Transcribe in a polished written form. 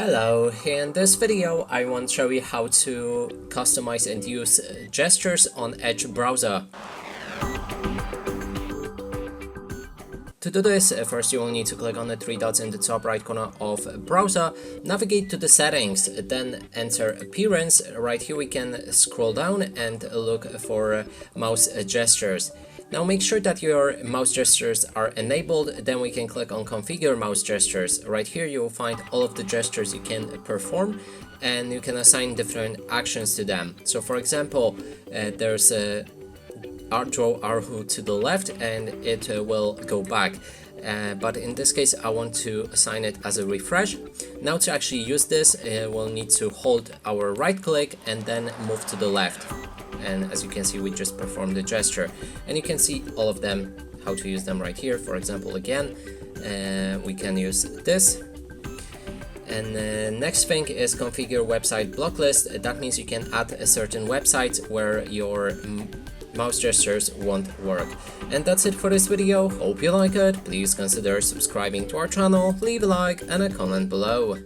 Hello, in this video I want to show you how to customize and use gestures on Edge browser. To do this, first you will need to click on the three dots in the top right corner of browser, navigate to the settings, then enter appearance. Right here we can scroll down and look for mouse gestures. Now make sure that your mouse gestures are enabled, then we can click on configure mouse gestures. Right here you will find all of the gestures you can perform and you can assign different actions to them. So for example, there's a draw arrow to the left and it will go back. But in this case I want to assign it as a refresh. Now to actually use this, we'll need to hold our right click and then move to the left. And as you can see, we just performed the gesture. And you can see all of them, how to use them right here. For example, again, we can use this. And next thing is configure website block list. That means you can add a certain website where your mouse gestures won't work. And that's it for this video. Hope you like it. Please consider subscribing to our channel, leave a like and a comment below.